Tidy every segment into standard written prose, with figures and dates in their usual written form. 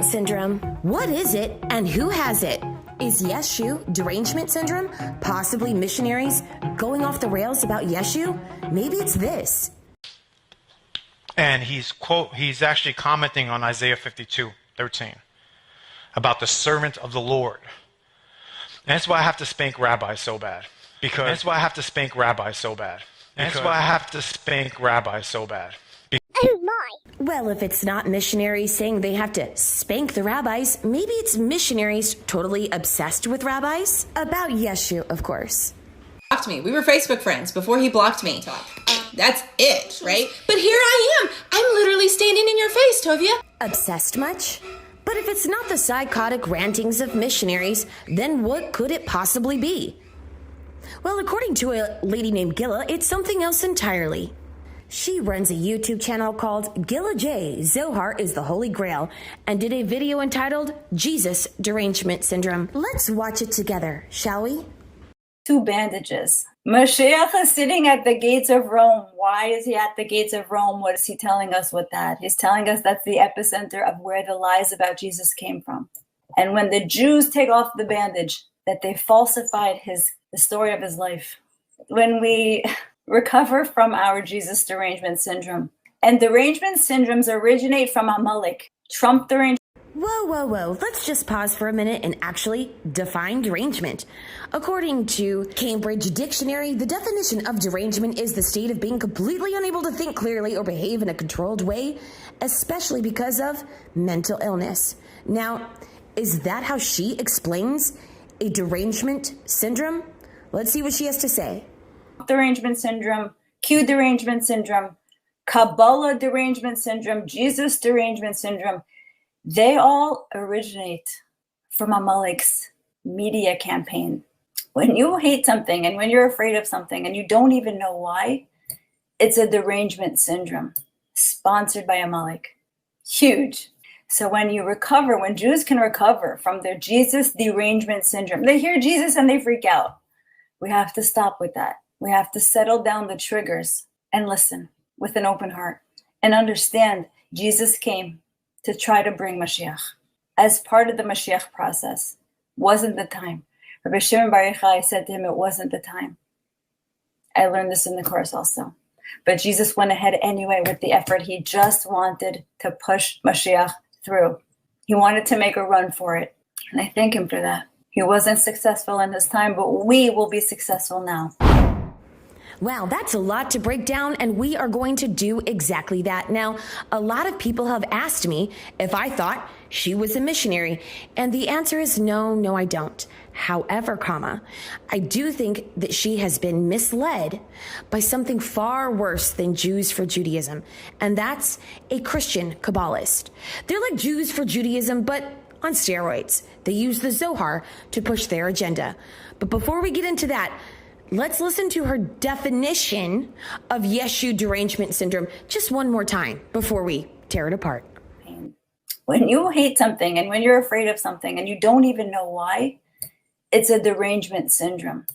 syndrome. What is it and who has it? Is Yeshu derangement syndrome? Possibly missionaries going off the rails about Yeshu? Maybe it's this. And he's actually commenting on Isaiah 52:13 about the servant of the Lord. And that's why I have to spank rabbis so bad. That's why I have to spank rabbis so bad. Oh my. Well, if it's not missionaries saying they have to spank the rabbis, maybe it's missionaries totally obsessed with rabbis? About Yeshu, of course. Blocked me. We were Facebook friends before he blocked me. That's it, right? But here I am. I'm literally standing in your face, Tovia. Obsessed much? But if it's not the psychotic rantings of missionaries, then what could it possibly be? Well, according to a lady named Gilla, it's something else entirely. She runs a YouTube channel called Gilla J. Zohar is the Holy Grail and did a video entitled Jesus Derangement Syndrome. Let's watch it together, shall we? 2 bandages. Mashiach is sitting at the gates of Rome. Why is he at the gates of Rome? What is he telling us with that? He's telling us that's the epicenter of where the lies about Jesus came from. And when the Jews take off the bandage, that they falsified the story of his life. When we recover from our Jesus derangement syndrome, and derangement syndromes originate from Amalek, Trump derangement. Whoa. Let's just pause for a minute and actually define derangement. According to Cambridge Dictionary, the definition of derangement is the state of being completely unable to think clearly or behave in a controlled way, especially because of mental illness. Now, is that how she explains a derangement syndrome? Let's see what she has to say. Derangement syndrome, Q derangement syndrome, Kabbalah derangement syndrome, Jesus derangement syndrome. They all originate from Amalek's media campaign. When you hate something and when you're afraid of something and you don't even know why, it's a derangement syndrome sponsored by Amalek. Huge. So when Jews can recover from their Jesus derangement syndrome, they hear Jesus and they freak out. We have to stop with that. We have to settle down the triggers and listen with an open heart and understand Jesus came to try to bring Mashiach. As part of the Mashiach process, wasn't the time. Rabbi Shimon Bar Yochai said to him, it wasn't the time. I learned this in the course also. But Jesus went ahead anyway with the effort. He just wanted to push Mashiach through. He wanted to make a run for it. And I thank him for that. He wasn't successful in his time, but we will be successful now. Wow, that's a lot to break down, and we are going to do exactly that. Now, a lot of people have asked me if I thought she was a missionary, and the answer is no, I don't. However, I do think that she has been misled by something far worse than Jews for Judaism, and that's a Xtian Kabalist. They're like Jews for Judaism, but on steroids. They use the Zohar to push their agenda. But before we get into that, let's listen to her definition of Yeshu derangement syndrome just one more time before we tear it apart. When you hate something and when you're afraid of something and you don't even know why, it's a derangement syndrome.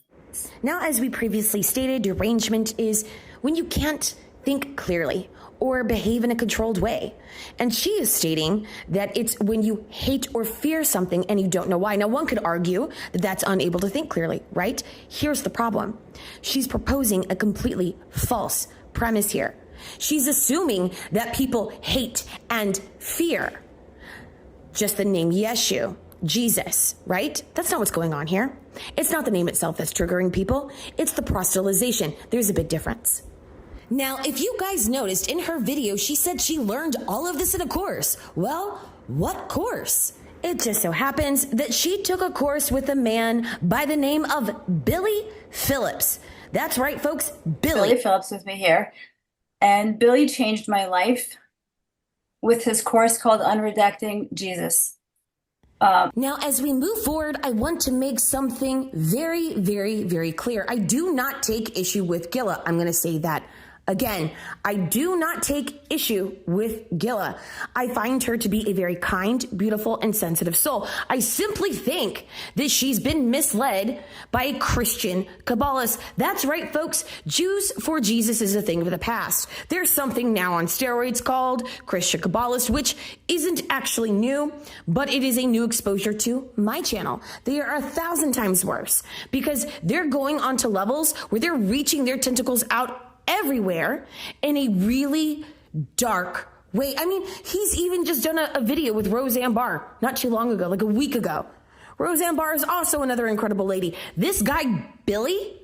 Now, as we previously stated, derangement is when you can't think clearly or behave in a controlled way. And she is stating that it's when you hate or fear something and you don't know why. Now, one could argue that that's unable to think clearly, right? Here's the problem. She's proposing a completely false premise here. She's assuming that people hate and fear just the name Yeshu, Jesus, right? That's not what's going on here. It's not the name itself that's triggering people. It's the proselytization. There's a big difference. Now, if you guys noticed in her video, she said she learned all of this in a course. Well, what course? It just so happens that she took a course with a man by the name of Billy Phillips. That's right, folks, Billy Phillips with me here. And Billy changed my life with his course called Unredacting Jesus. Now, as we move forward, I want to make something very, very, very clear. I do not take issue with Gilla. I'm going to say that Again, I do not take issue with Gilla. I find her to be a very kind, beautiful, and sensitive soul. I simply think that she's been misled by a Christian Kabbalist. That's right, folks. Jews for Jesus is a thing of the past. There's something now on steroids called Christian Kabbalist, which isn't actually new, but it is a new exposure to my channel. They are 1,000 times worse because they're going onto levels where they're reaching their tentacles out everywhere in a really dark way. I mean, he's even just done a video with Roseanne Barr not too long ago, like a week ago. Roseanne Barr is also another incredible lady. This guy, Billy,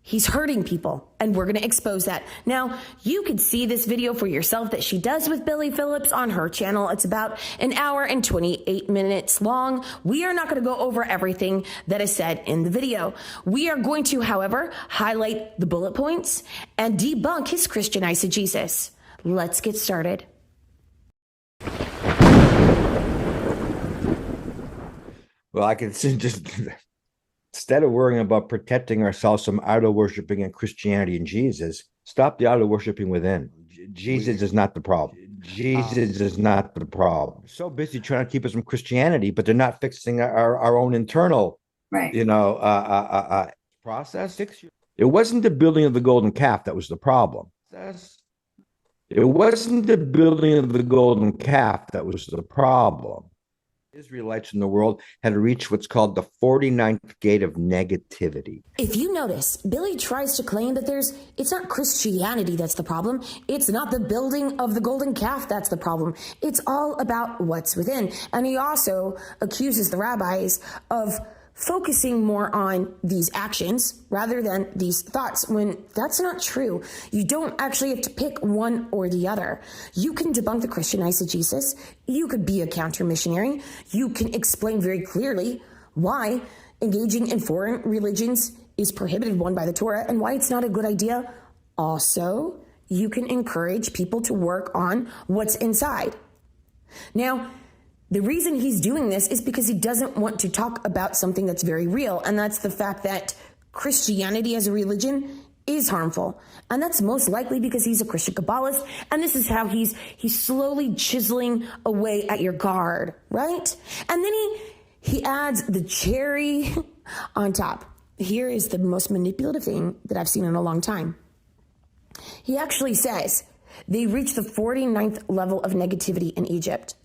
he's hurting people, and we're going to expose that. Now, you could see this video for yourself that she does with Billy Phillips on her channel. It's about 1 hour and 28 minutes long. We are not going to go over everything that is said in the video. We are going to, however, highlight the bullet points and debunk his Christian eisegesis. Let's get started. Well, I can see just instead of worrying about protecting ourselves from idol worshiping and Christianity and Jesus, stop the idol worshiping within. Jesus is not the problem. Jesus is not the problem. So busy trying to keep us from Christianity, but they're not fixing our own internal, Right. process. It wasn't the building of the golden calf that was the problem. It wasn't the building of the golden calf that was the problem. Israelites in the world had reached what's called the 49th gate of negativity. If you notice, Billy tries to claim that it's not Christianity that's the problem. It's not the building of the golden calf that's the problem. It's all about what's within. And he also accuses the rabbis of focusing more on these actions rather than these thoughts, when that's not true. You don't actually have to pick one or the other. You can debunk the Christian eisegesis. You could be a counter missionary. You can explain very clearly why engaging in foreign religions is prohibited one by the Torah and why it's not a good idea. Also, you can encourage people to work on what's inside. Now, the reason he's doing this is because he doesn't want to talk about something that's very real, and that's the fact that Christianity as a religion is harmful. And that's most likely because he's a Christian Kabbalist, and this is how he's slowly chiseling away at your guard, right? And then he adds the cherry on top. Here is the most manipulative thing that I've seen in a long time. He actually says they reached the 49th level of negativity in Egypt.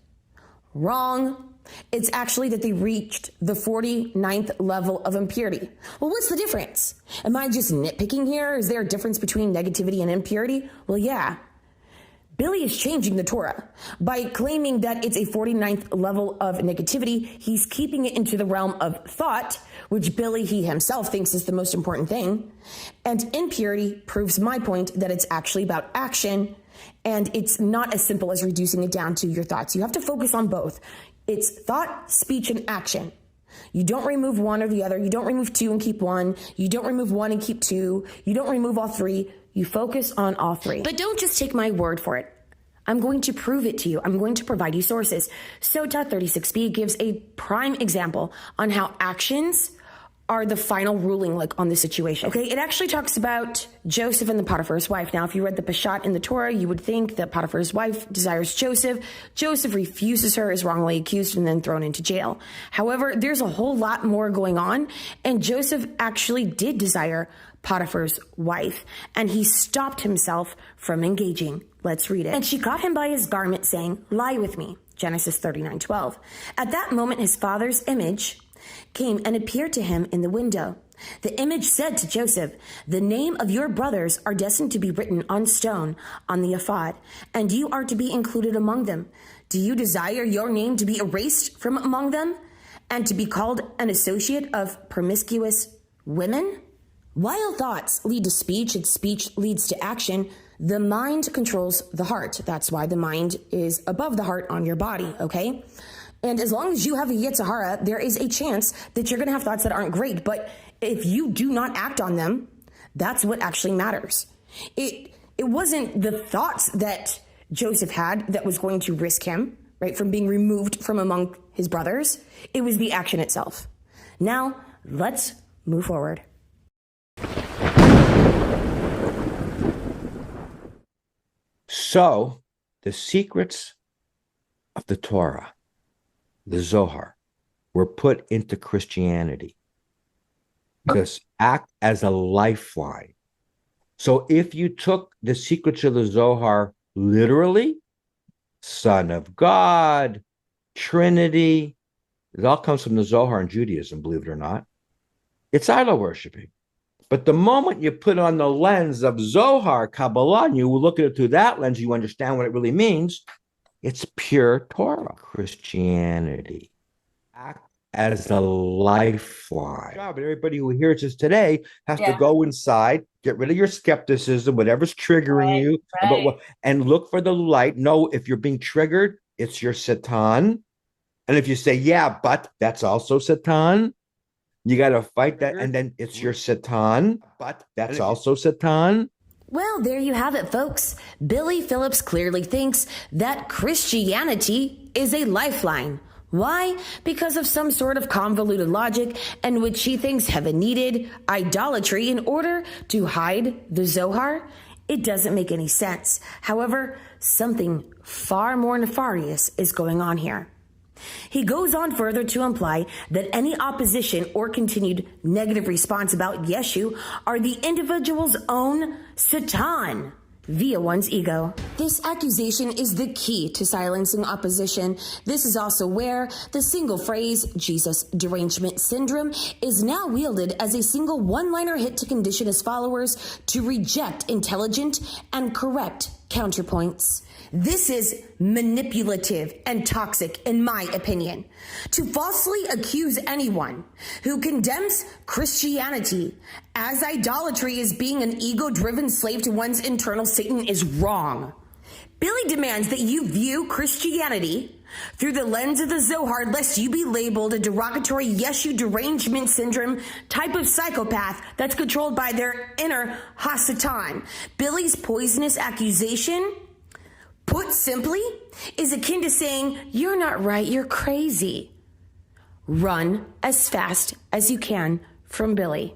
Wrong. It's actually that they reached the 49th level of impurity. Well, what's the difference? Am I just nitpicking here? Is there a difference between negativity and impurity? Well, yeah. Billy is changing the Torah. By claiming that it's a 49th level of negativity, he's keeping it into the realm of thought, which Billy, he himself, thinks is the most important thing. And impurity proves my point that it's actually about action. And it's not as simple as reducing it down to your thoughts. You have to focus on both. It's thought, speech, and action. You don't remove one or the other. You don't remove two and keep one. You don't remove one and keep two. You don't remove all three. You focus on all three. But don't just take my word for it. I'm going to prove it to you. I'm going to provide you sources. Sota 36b gives a prime example on how actions are the final ruling, like, on the situation. Okay, it actually talks about Joseph and the Potiphar's wife. Now, if you read the Peshat in the Torah, you would think that Potiphar's wife desires Joseph. Joseph refuses her, is wrongly accused, and then thrown into jail. However, there's a whole lot more going on, and Joseph actually did desire Potiphar's wife, and he stopped himself from engaging. Let's read it. And she caught him by his garment, saying, "Lie with me." Genesis 39:12. At that moment, his father's image came and appeared to him in the window. The image said to Joseph, "The name of your brothers are destined to be written on stone on the ephod, and you are to be included among them. Do you desire your name to be erased from among them and to be called an associate of promiscuous women?" While thoughts lead to speech and speech leads to action, the mind controls the heart. That's why the mind is above the heart on your body, okay? And as long as you have a Yetzer Hara, there is a chance that you're going to have thoughts that aren't great. But if you do not act on them, that's what actually matters. It wasn't the thoughts that Joseph had that was going to risk him, right, from being removed from among his brothers. It was the action itself. Now, let's move forward. So the secrets of the Torah, the Zohar, were put into Christianity to act as a lifeline. So if you took the secrets of the Zohar literally, Son of God, Trinity, it all comes from the Zohar in Judaism, believe it or not. It's idol worshiping. But the moment you put on the lens of Zohar, Kabbalah, and you look at it through that lens, you understand what it really means. It's pure Torah, Christianity. Act as a lifeline. But everybody who hears this today has to go inside, get rid of your skepticism, whatever's triggering you, and look for the light. No, if you're being triggered, it's your Satan. And if you say, yeah, but that's also Satan, you got to fight that. And then it's your Satan, but that's also Satan. Well, there you have it, folks. Billy Phillips clearly thinks that Christianity is a lifeline. Why? Because of some sort of convoluted logic in which he thinks heaven needed idolatry in order to hide the Zohar. It doesn't make any sense. However, something far more nefarious is going on here. He goes on further to imply that any opposition or continued negative response about Yeshu are the individual's own Satan via one's ego. This accusation is the key to silencing opposition. This is also where the single phrase, Jesus derangement syndrome, is now wielded as a single one-liner hit to condition his followers to reject intelligent and correct counterpoints. This is manipulative and toxic, in my opinion. To falsely accuse anyone who condemns Christianity as idolatry as being an ego-driven slave to one's internal Satan is wrong. Billy demands that you view Christianity through the lens of the Zohar, lest you be labeled a derogatory Yeshu derangement syndrome type of psychopath that's controlled by their inner Hasatan. Billy's poisonous accusation, put simply, is akin to saying, you're not right, you're crazy. Run as fast as you can from Billy.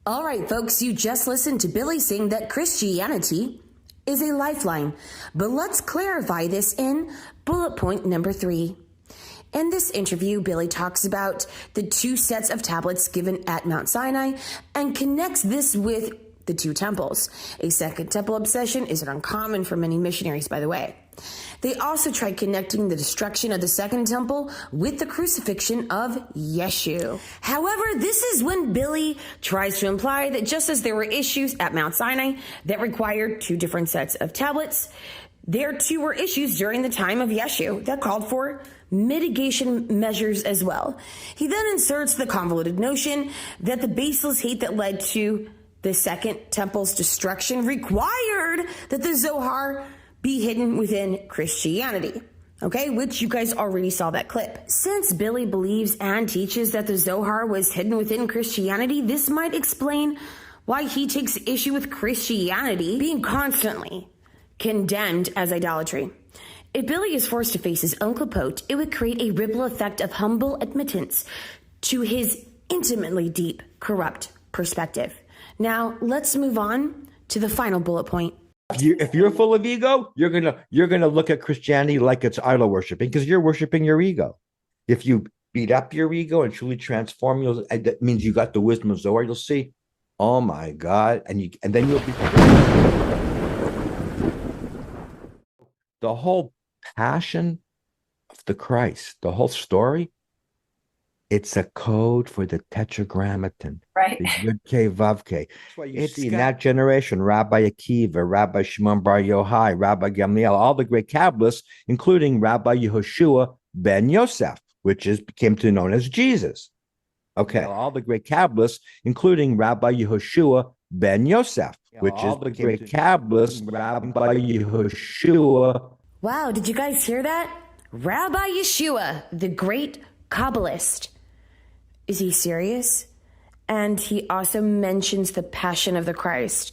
All right, folks, you just listened to Billy saying that Christianity is a lifeline. But let's clarify this in bullet point number 3. In this interview, Billy talks about the 2 sets of tablets given at Mount Sinai and connects this with the 2 temples. A second temple obsession isn't uncommon for many missionaries, by the way. They also tried connecting the destruction of the second temple with the crucifixion of Yeshu. However, this is when Billy tries to imply that just as there were issues at Mount Sinai that required 2 different sets of tablets, there too were issues during the time of Yeshu that called for mitigation measures as well. He then inserts the convoluted notion that the baseless hate that led to the second temple's destruction required that the Zohar be hidden within Christianity. Okay, which you guys already saw that clip. Since Billy believes and teaches that the Zohar was hidden within Christianity, this might explain why he takes issue with Christianity being constantly condemned as idolatry. If Billy is forced to face his own capote, it would create a ripple effect of humble admittance to his intimately deep, corrupt perspective. Now, let's move on to the final bullet point. If you're full of ego, you're gonna look at Christianity like it's idol worshiping because you're worshiping your ego. If you beat up your ego and truly transform you, that means you got the wisdom of Zohar. You'll see, oh my God, and then you'll be the whole passion of the Christ, the whole story. It's a code for the Tetragrammaton, Right. the Yud K Vav K. It's in that generation, Rabbi Akiva, Rabbi Shimon Bar Yochai, Rabbi Gamliel, all the great Kabbalists, including Rabbi Yehoshua ben Yosef, which became to known as Jesus. Okay, all the great Kabbalists, including Rabbi Yehoshua ben Yosef, which is the great Kabbalist, Rabbi Yehoshua. Wow, did you guys hear that? Rabbi Yeshua, the great Kabbalist. Is he serious? And he also mentions the passion of the Christ.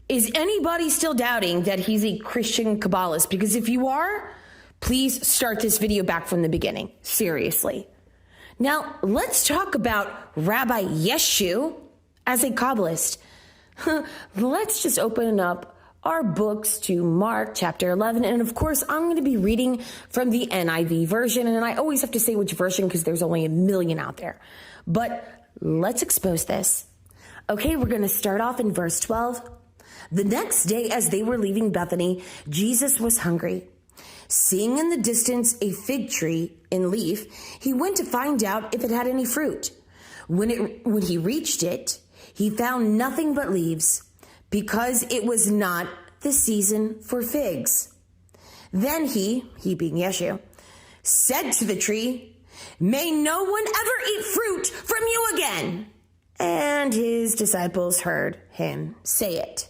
Is anybody still doubting that he's a Christian Kabbalist? Because if you are, please start this video back from the beginning. Seriously. Now, let's talk about Rabbi Yeshu as a Kabbalist. Let's just open up our books to Mark chapter 11. And of course, I'm going to be reading from the NIV version. And I always have to say which version because there's only a million out there. But let's expose this. Okay, we're going to start off in verse 12. The next day, as they were leaving Bethany, Jesus was hungry. Seeing in the distance a fig tree in leaf, he went to find out if it had any fruit. When he reached it, he found nothing but leaves, because it was not the season for figs. Then he being Yeshu, said to the tree, "May no one ever eat fruit from you again." And his disciples heard him say it.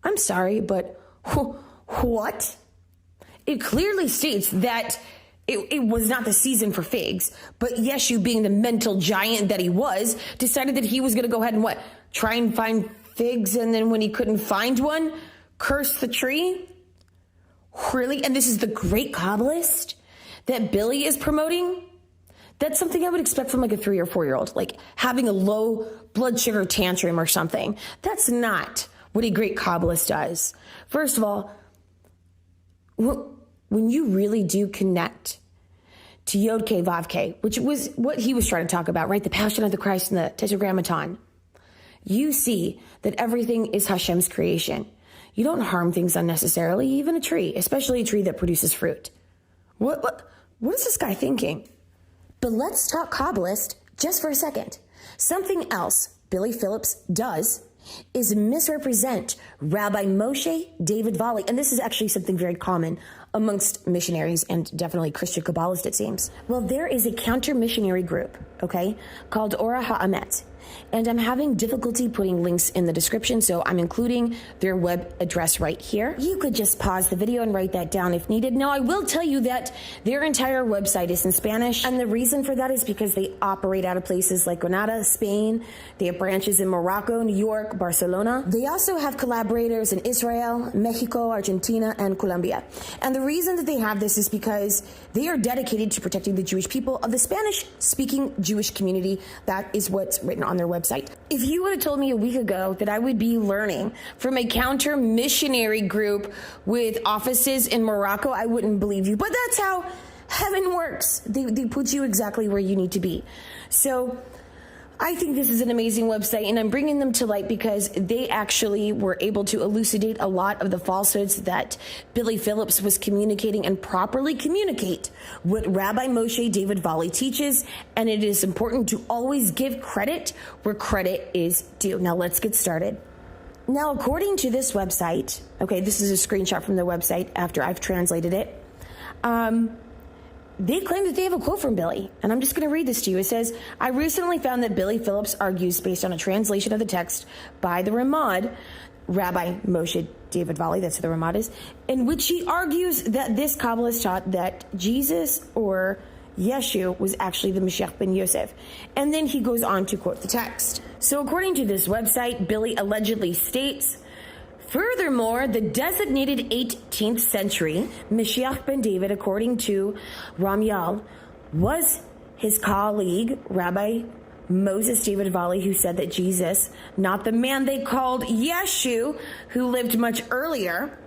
I'm sorry, but what? It clearly states that it was not the season for figs, but Yeshu, being the mental giant that he was, decided that he was going to go ahead and try and find figs, and then when he couldn't find one, curse the tree? Really? And this is the great Kabalist that Billy is promoting? That's something I would expect from like a 3 or 4-year-old, like having a low blood sugar tantrum or something. That's not what a great Kabalist does. First of all, when you really do connect to Yod K Vav K, which was what he was trying to talk about, right? The Passion of the Christ and the Tetragrammaton. You see that everything is Hashem's creation. You don't harm things unnecessarily, even a tree, especially a tree that produces fruit. What is this guy thinking? But let's talk Kabbalist just for a second. Something else Billy Phillips does is misrepresent Rabbi Moshe David Valli. And this is actually something very common amongst missionaries and definitely Christian Kabbalists, it seems. Well, there is a counter-missionary group, okay, called Ora HaAmet. And I'm having difficulty putting links in the description, so I'm including their web address right here. You could just pause the video and write that down if needed. Now, I will tell you that their entire website is in Spanish, and the reason for that is because they operate out of places like Granada, Spain. They have branches in Morocco, New York, Barcelona. They also have collaborators in Israel, Mexico, Argentina, and Colombia. And the reason that they have this is because they are dedicated to protecting the Jewish people of the Spanish-speaking Jewish community. That is what's written on their website. If you would have told me a week ago that I would be learning from a counter missionary group with offices in Morocco, I wouldn't believe you. But that's how heaven works. They put you exactly where you need to be. So I think this is an amazing website, and I'm bringing them to light because they actually were able to elucidate a lot of the falsehoods that Billy Phillips was communicating and properly communicate what Rabbi Moshe David Valli teaches, and it is important to always give credit where credit is due. Now let's get started. Now, according to this website, okay, this is a screenshot from the website after I've translated it. They claim that they have a quote from Billy, and I'm just going to read this to you. It says, "I recently found that Billy Phillips argues based on a translation of the text by the Ramad, Rabbi Moshe David Valli, that's who the Ramad is, in which he argues that this Kabbalist taught that Jesus or Yeshu was actually the Mashiach ben Yosef." And then he goes on to quote the text. So according to this website, Billy allegedly states, "Furthermore, the designated 18th century Mashiach ben David, according to Ramyal, was his colleague, Rabbi Moses David Valli, who said that Jesus, not the man they called Yeshu, who lived much earlier,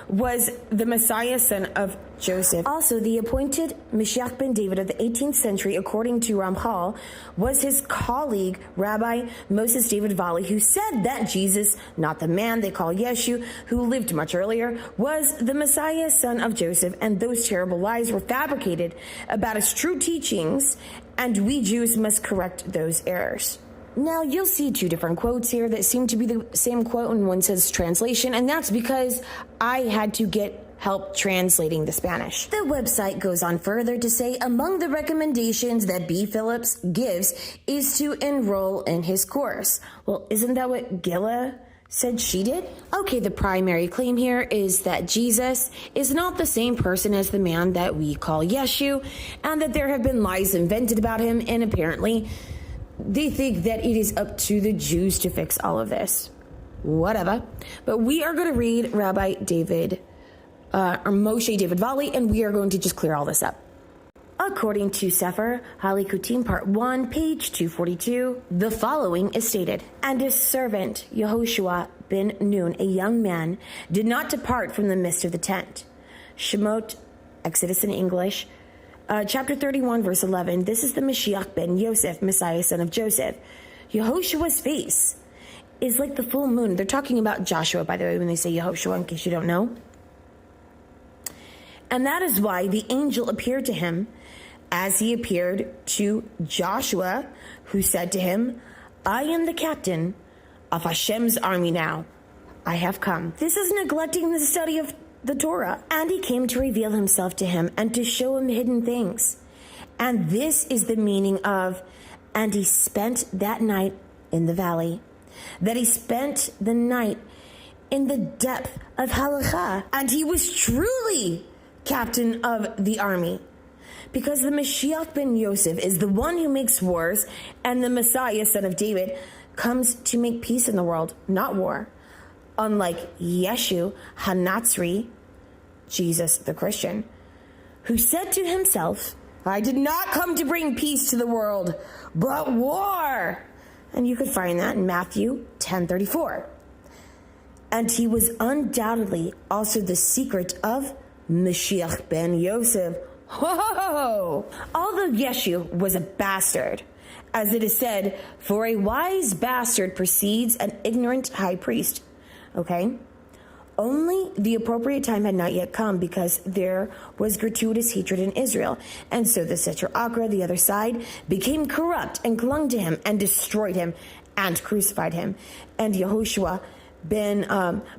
was the Messiah, son of Joseph. Also, the appointed Mashiach ben David of the 18th century, according to Ramchal, was his colleague, Rabbi Moses David Valli, who said that Jesus, not the man they call Yeshu, who lived much earlier, was the Messiah, son of Joseph, and those terrible lies were fabricated about his true teachings, and we Jews must correct those errors." Now, you'll see two different quotes here that seem to be the same quote, and one says translation, and that's because I had to get help translating the Spanish. The website goes on further to say, among the recommendations that B. Phillips gives is to enroll in his course. Well, isn't that what Gilla said she did? Okay, the primary claim here is that Jesus is not the same person as the man that we call Yeshu, and that there have been lies invented about him, and apparently they think that it is up to the Jews to fix all of this. Whatever. But we are going to read Rabbi David, or Moshe David Valli, and we are going to just clear all this up. According to Sefer Halikutim Part 1, page 242, the following is stated, And his servant Yehoshua ben Nun, a young man, did not depart from the midst of the tent. Shemot, Exodus in English, chapter 31, verse 11. This is the Mashiach ben Yosef, Messiah, son of Joseph. Yehoshua's face is like the full moon. They're talking about Joshua, by the way, when they say Yehoshua, in case you don't know. And that is why the angel appeared to him as he appeared to Joshua, who said to him, I am the captain of Hashem's army now. I have come. This is neglecting the study of the Torah. And he came to reveal himself to him and to show him hidden things. And this is the meaning of, and he spent that night in the valley. That he spent the night in the depth of Halakha. And he was truly captain of the army. Because the Mashiach ben Yosef is the one who makes wars, and the Messiah, son of David, comes to make peace in the world, not war. Unlike Yeshu HaNatzri, Jesus the Christian, who said to himself, I did not come to bring peace to the world, but war. And you could find that in Matthew 10:34. And he was undoubtedly also the secret of Mashiach ben Yosef. Whoa! Although Yeshu was a bastard, as it is said, for a wise bastard precedes an ignorant high priest. Okay? Only the appropriate time had not yet come because there was gratuitous hatred in Israel. And so the Secher Akra, the other side, became corrupt and clung to him and destroyed him and crucified him. And Yehoshua ben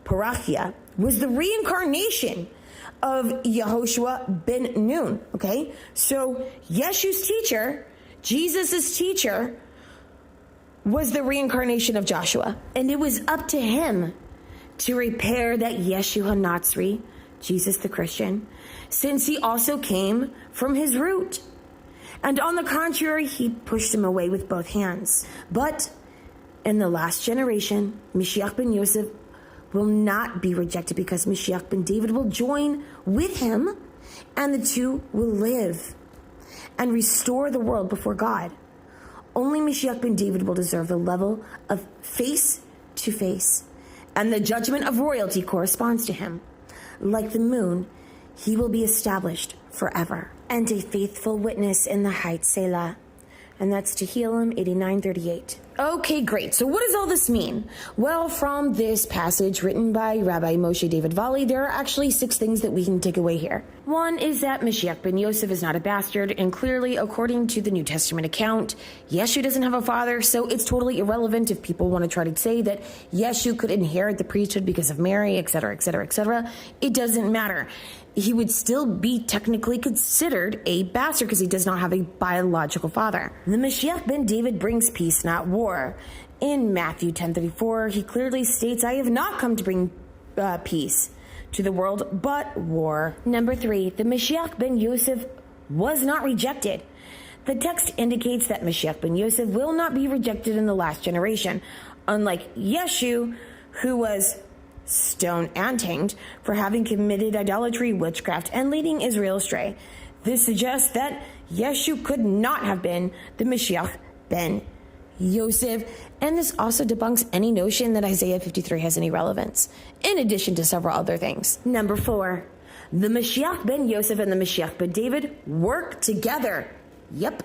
Parachia was the reincarnation of Yehoshua ben Nun. Okay? So Yeshu's teacher, Jesus' teacher, was the reincarnation of Joshua. And it was up to him to repair that Yeshu HaNatzri, Jesus the Christian, since he also came from his root. And on the contrary, he pushed him away with both hands. But in the last generation, Mashiach ben Yosef will not be rejected because Mashiach ben David will join with him, and the two will live and restore the world before God. Only Mashiach ben David will deserve the level of face to face, and the judgment of royalty corresponds to him. Like the moon, he will be established forever, and a faithful witness in the heights, Selah. And that's Tehillim 89:38. Okay, great. So what does all this mean? Well, from this passage written by Rabbi Moshe David Valli, there are actually 6 things that we can take away here. One is that Mashiach ben Yosef is not a bastard, and clearly, according to the New Testament account, Yeshu doesn't have a father, so it's totally irrelevant if people want to try to say that Yeshu could inherit the priesthood because of Mary, etc., etc., etc. It doesn't matter. He would still be technically considered a bastard because he does not have a biological father. The Mashiach ben David brings peace, not war. In Matthew 10:34, he clearly states, I have not come to bring peace to the world, but war. Number 3, the Mashiach ben Yosef was not rejected. The text indicates that Mashiach ben Yosef will not be rejected in the last generation, unlike Yeshu, who was stoned and hanged for having committed idolatry, witchcraft, and leading Israel astray. This suggests that Yeshu could not have been the Mashiach ben Yosef, and this also debunks any notion that Isaiah 53 has any relevance, in addition to several other things. Number 4, the Mashiach ben Yosef and the Mashiach ben David work together. Yep.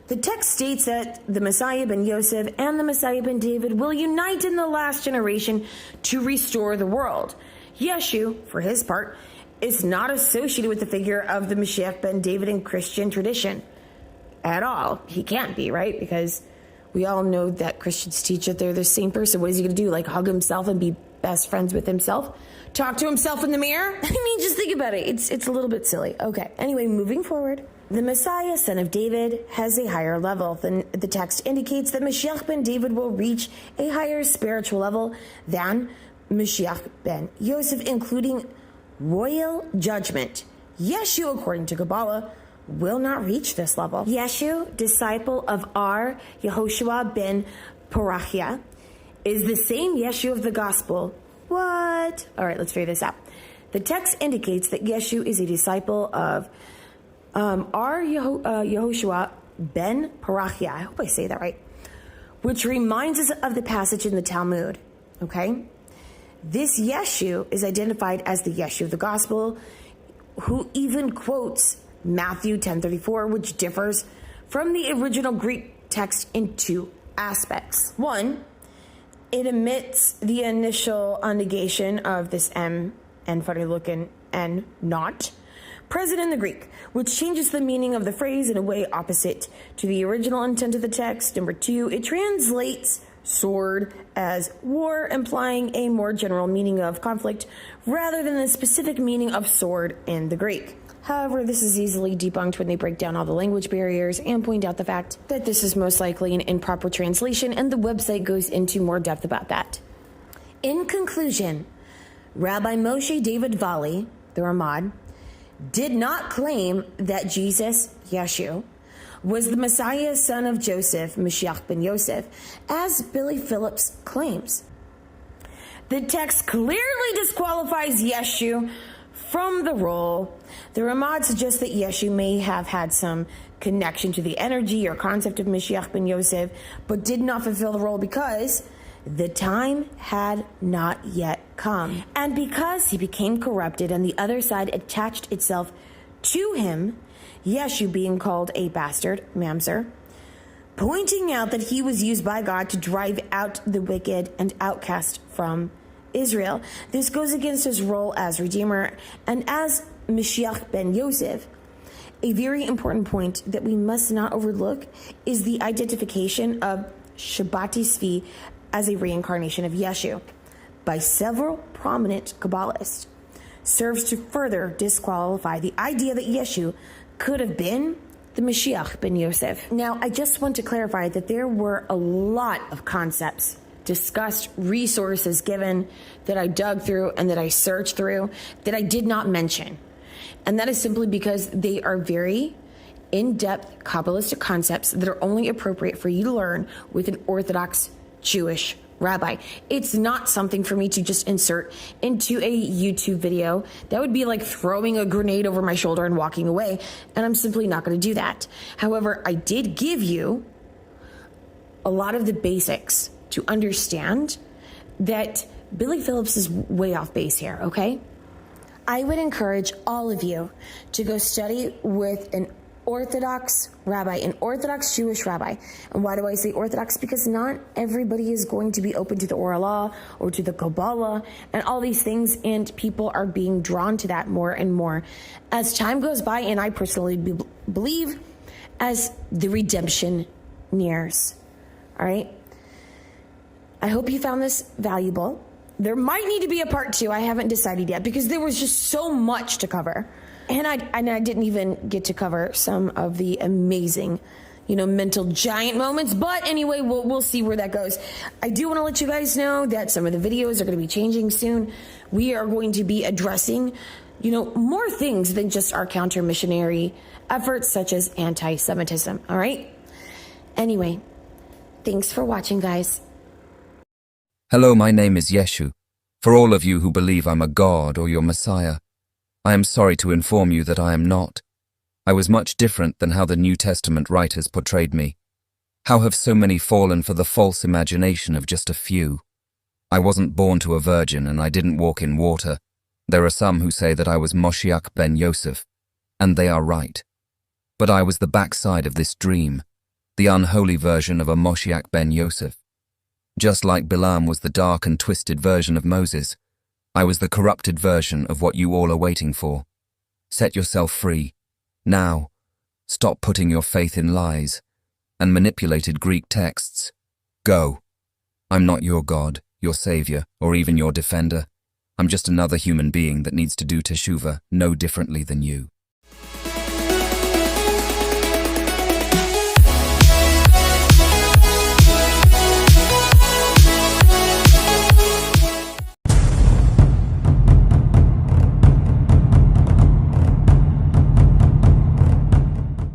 The text states that the Messiah ben Yosef and the Messiah ben David will unite in the last generation to restore the world. Yeshu, for his part, is not associated with the figure of the Mashiach ben David in Christian tradition at all. He can't be, right? Because we all know that Christians teach that they're the same person. What is he going to do? Like hug himself and be best friends with himself? Talk to himself in the mirror? I mean, just think about it. It's a little bit silly. Okay. Anyway, moving forward. The Messiah, son of David, has a higher level. The text indicates that Mashiach ben David will reach a higher spiritual level than Mashiach ben Yosef, including royal judgment. Yeshu, according to Kabbalah, will not reach this level. Yeshu, disciple of our Yehoshua ben Parachia, is the same Yeshu of the gospel. What? All right, let's figure this out. The text indicates that Yeshu is a disciple of Yehoshua ben Parachia, I hope I say that right, which reminds us of the passage in the Talmud, okay? This Yeshu is identified as the Yeshu of the gospel, who even quotes Matthew 10:34, which differs from the original Greek text in two aspects. One, it omits the initial negation of this M and funny looking N not present in the Greek, which changes the meaning of the phrase in a way opposite to the original intent of the text. Number two, it translates sword as war, implying a more general meaning of conflict rather than the specific meaning of sword in the Greek. However, this is easily debunked when they break down all the language barriers and point out the fact that this is most likely an improper translation, and the website goes into more depth about that. In conclusion, Rabbi Moshe David Valli, the Ramad, did not claim that Jesus, Yeshu, was the Messiah, son of Joseph, Mashiach ben Yosef, as Billy Phillips claims. The text clearly disqualifies Yeshu from the role. The Ramad suggests that Yeshu may have had some connection to the energy or concept of Mashiach ben Yosef, but did not fulfill the role because the time had not yet come. And because he became corrupted and the other side attached itself to him, Yeshu being called a bastard, mamzer, pointing out that he was used by God to drive out the wicked and outcast from Israel. This goes against his role as Redeemer and as Mashiach ben Yosef. A very important point that we must not overlook is the identification of Shabbati Tzvi as a reincarnation of Yeshu by several prominent Kabbalists serves to further disqualify the idea that Yeshu could have been the Mashiach ben Yosef. Now, I just want to clarify that there were a lot of concepts discussed, resources given, that I dug through and that I searched through that I did not mention. And that is simply because they are very in-depth Kabbalistic concepts that are only appropriate for you to learn with an Orthodox Jewish rabbi. It's not something for me to just insert into a YouTube video. That would be like throwing a grenade over my shoulder and walking away, and I'm simply not going to do that. However, I did give you a lot of the basics to understand that Billy Phillips is way off base here, okay? I would encourage all of you to go study with an Orthodox rabbi, an Orthodox Jewish rabbi. And why do I say Orthodox? Because not everybody is going to be open to the oral law or to the Kabbalah and all these things, and people are being drawn to that more and more as time goes by, and I personally believe as the redemption nears. All right? I hope you found this valuable. There might need to be a part 2. I haven't decided yet because there was just so much to cover. And I didn't even get to cover some of the amazing, mental giant moments. But anyway, we'll see where that goes. I do want to let you guys know that some of the videos are going to be changing soon. We are going to be addressing, more things than just our counter-missionary efforts, such as anti-Semitism. All right? Anyway, thanks for watching, guys. Hello, my name is Yeshu. For all of you who believe I'm a god or your Messiah, I am sorry to inform you that I am not. I was much different than how the New Testament writers portrayed me. How have so many fallen for the false imagination of just a few? I wasn't born to a virgin and I didn't walk in water. There are some who say that I was Moshiach ben Yosef, and they are right. But I was the backside of this dream, the unholy version of a Moshiach ben Yosef. Just like Bilam was the dark and twisted version of Moses, I was the corrupted version of what you all are waiting for. Set yourself free. Now, stop putting your faith in lies and manipulated Greek texts. Go. I'm not your God, your savior, or even your defender. I'm just another human being that needs to do teshuvah no differently than you.